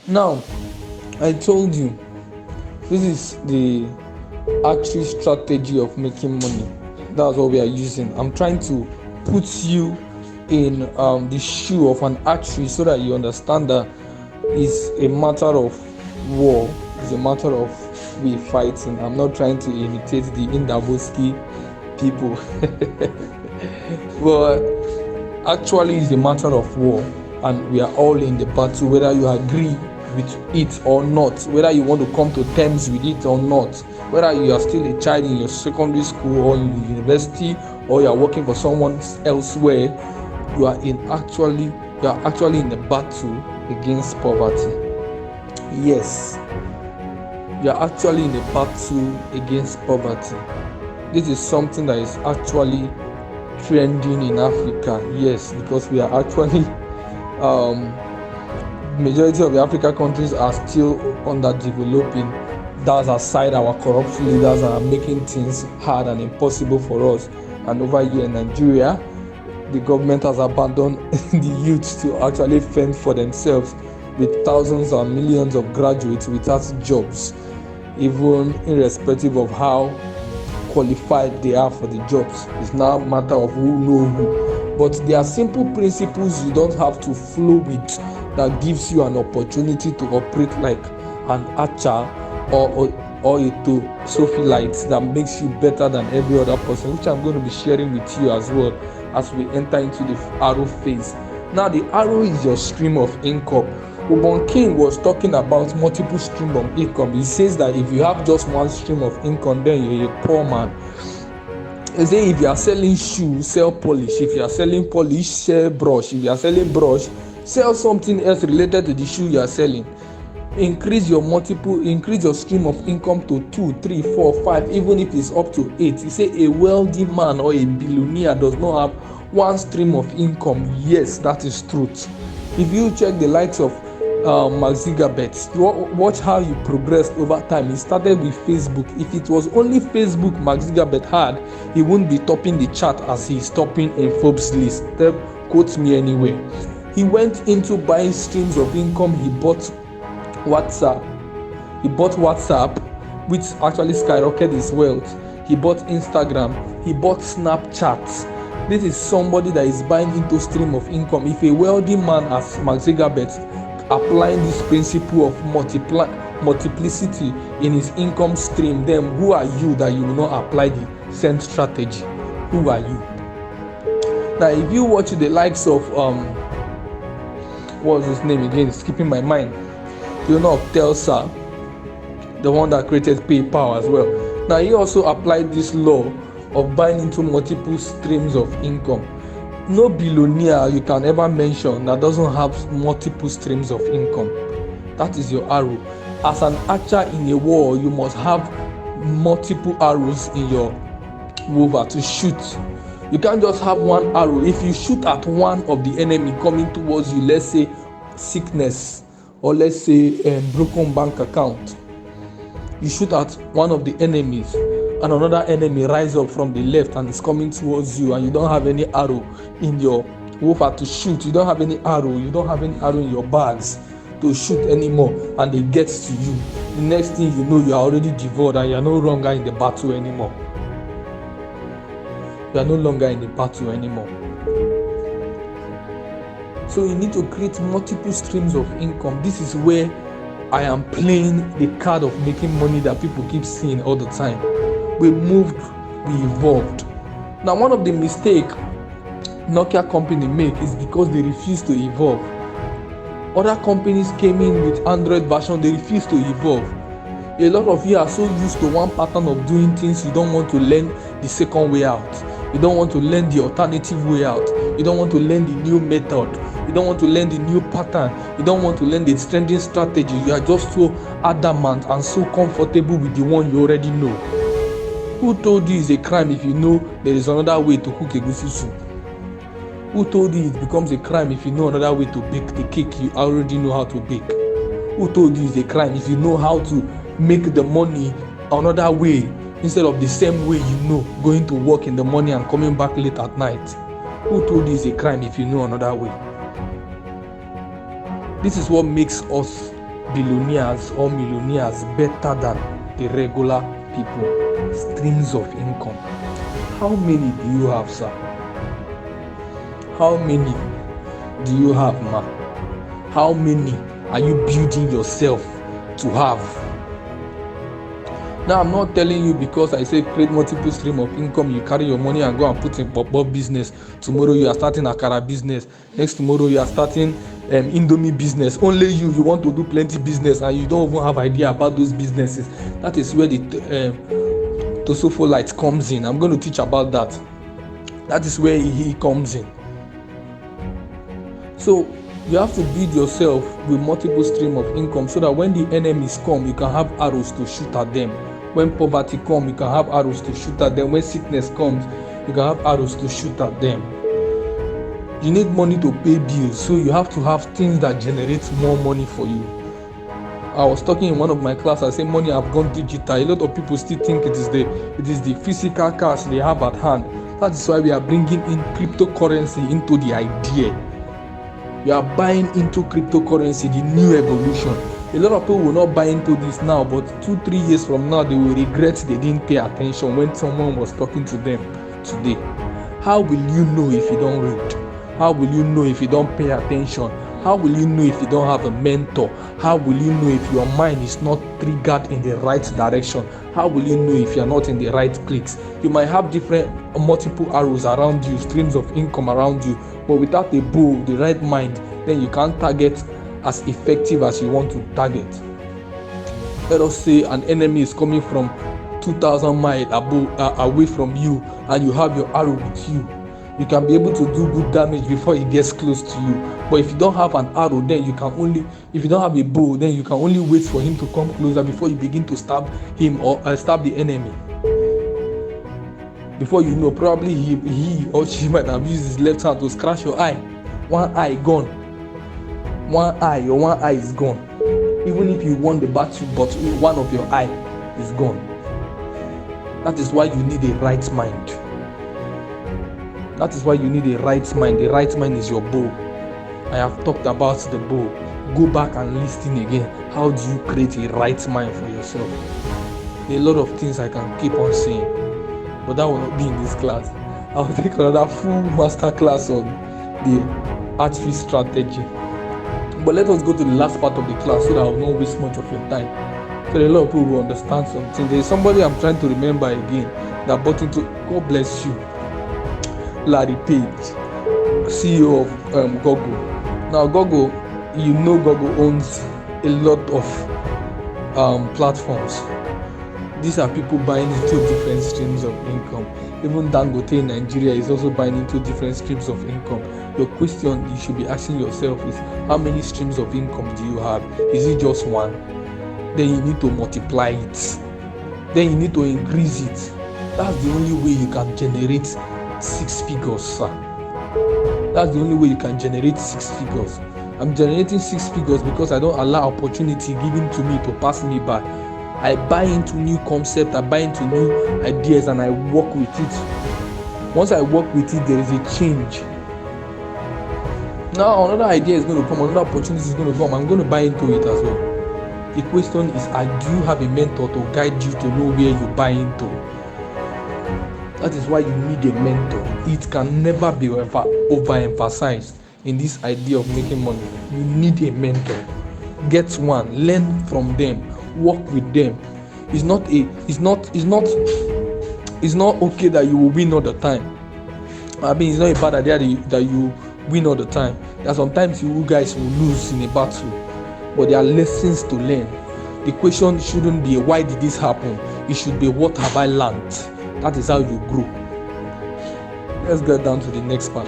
Now, I told you this is the archery strategy of making money. That's what we are using. I'm trying to put you in the shoe of an archery so that you understand that it's a matter of war, it's a matter of we fighting. I'm not trying to imitate the Indavoski people, but actually it's a matter of war, and we are all in the battle, whether you agree with it or not, whether you want to come to terms with it or not, whether you are still a child in your secondary school or in the university, or you are working for someone elsewhere. You are actually in a battle against poverty. Yes, you are actually in a battle against poverty. This is something that is actually trending in Africa. Yes, because we are actually majority of the African countries are still underdeveloping. That's aside our corrupt leaders are making things hard and impossible for us. And over here in Nigeria, the government has abandoned the youth to actually fend for themselves, with thousands and millions of graduates without jobs, even irrespective of how qualified they are for the jobs. It's now a matter of who know who. But there are simple principles you don't have to flow with that gives you an opportunity to operate like an archer or a sophilite that makes you better than every other person, which I'm going to be sharing with you as well as we enter into the ARRROW phase. Now, the ARRROW is your stream of income. Ubon King was talking about multiple stream of income. He says that if you have just one stream of income, then you're a poor man. He say if you are selling shoes, sell polish. If you are selling polish, sell brush. If you are selling brush, sell something else related to the shoe you are selling. Increase your stream of income to 2, 3, 4, 5, even if it's up to 8. He say a wealthy man or a billionaire does not have one stream of income. Yes, that is truth. If you check the likes of Mark Zuckerberg, watch how he progressed over time. He started with Facebook. If it was only Facebook Mark Zuckerberg had, he wouldn't be topping the chart as he's topping in Forbes list. Quote me anyway. He went into buying streams of income. He bought WhatsApp, which actually skyrocketed his wealth. He bought Instagram, he bought Snapchat. This is somebody that is buying into stream of income. If a wealthy man as Mark Zuckerberg applying this principle of multiplicity in his income stream, then who are you that you will not apply the same strategy? Who are you? Now, if you watch the likes of what's his name again? It's skipping my mind. You know of Telsa, the one that created PayPal as well. Now, he also applied this law of buying into multiple streams of income. No billionaire you can ever mention that doesn't have multiple streams of income. That is your arrow. As an archer in a war, you must have multiple arrows in your quiver to shoot. You can't just have one arrow. If you shoot at one of the enemy coming towards you, let's say sickness, or let's say broken bank account, you shoot at one of the enemies and another enemy rise up from the left and is coming towards you, and you don't have any arrow in your quiver to shoot. You don't have any arrow in your bags to shoot anymore, and it gets to you. The next thing you know, you are already devoured and you are no longer in the battle anymore. So you need to create multiple streams of income. This is where I am playing the card of making money that people keep seeing all the time. We moved, we evolved. Now, one of the mistakes Nokia company make is because they refuse to evolve. Other companies came in with Android version, they refuse to evolve. A lot of you are so used to one pattern of doing things, you don't want to learn the second way out. You don't want to learn the alternative way out. You don't want to learn the new method. You don't want to learn the new pattern. You don't want to learn the trending strategy. You are just so adamant and so comfortable with the one you already know. Who told you it's a crime if you know there is another way to cook egusi soup? Who told you it becomes a crime if you know another way to bake the cake you already know how to bake? Who told you it's a crime if you know how to make the money another way instead of the same way you know, going to work in the morning and coming back late at night? Who told you it's a crime if you know another way? This is what makes us billionaires or millionaires better than the regular people? Streams of income. How many do you have, sir? How many do you have, ma? How many are you building yourself to have? Now, I'm not telling you because I say create multiple stream of income, you carry your money and go and put in pop-up business. Tomorrow you are starting a Akara business. Next tomorrow you are starting Indomie business. Only you want to do plenty business and you don't even have idea about those businesses. That is where the Tosofo light comes in. I'm going to teach about that. That is where he comes in. So you have to build yourself with multiple stream of income so that when the enemies come, you can have arrows to shoot at them. When poverty comes, you can have arrows to shoot at them. When sickness comes, you can have arrows to shoot at them. You need money to pay bills, so you have to have things that generate more money for you. I was talking in one of my classes, I said money have gone digital. A lot of people still think it is the physical cash they have at hand. That is why we are bringing in cryptocurrency into the idea. You are buying into cryptocurrency, the new evolution. A lot of people will not buy into this now, but 2-3 years from now, they will regret they didn't pay attention when someone was talking to them today. How will you know if you don't read? How will you know if you don't pay attention? How will you know if you don't have a mentor? How will you know if your mind is not triggered in the right direction? How will you know if you're not in the right place? You might have multiple arrows around you, streams of income around you, but without a bow, the right mind, then you can't target as effective as you want to target. Let us say an enemy is coming from 2,000 miles away from you and you have your arrow with you. You can be able to do good damage before he gets close to you. But if you don't have an arrow, then if you don't have a bow, then you can only wait for him to come closer before you begin to stab him or stab the enemy. Before you know, probably he or she might have used his left hand to scratch your eye. One eye gone. One eye is gone. Even if you won the battle, but one of your eye is gone. That is why you need a right mind. That is why you need a right mind. The right mind is your bow. I have talked about the bow. Go back and listen again. How do you create a right mind for yourself? There are a lot of things I can keep on saying, but that will not be in this class. I'll take another full master class on the Archery strategy. But let us go to the last part of the class so that I will not waste much of your time. So a lot of people will understand something. There is somebody I'm trying to remember again that bought into, God bless you, Larry Page, CEO of Google. Now Google, you know Google owns a lot of platforms. These are people buying into different streams of income. Even Dangote in Nigeria is also buying into different streams of income. Your question you should be asking yourself is, how many streams of income do you have? Is it just one? Then you need to multiply it. Then you need to increase it. That's the only way you can generate 6 figures, sir. That's the only way you can generate 6 figures. I'm generating 6 figures because I don't allow opportunity given to me to pass me by. I buy into new concepts, I buy into new ideas, and I work with it. Once I work with it, there is a change. Now another idea is going to come, another opportunity is going to come. I'm going to buy into it as well. The question is, do you have a mentor to guide you to know where you buy into? That is why you need a mentor. It can never be overemphasized in this idea of making money. You need a mentor. Get one, learn from them, work with them. It's not okay that you will win all the time. I mean, it's not a bad idea that you win all the time. That sometimes you guys will lose in a battle, but there are lessons to learn. The question shouldn't be why did this happen? It should be what have I learned? That is how you grow. Let's get down to the next part.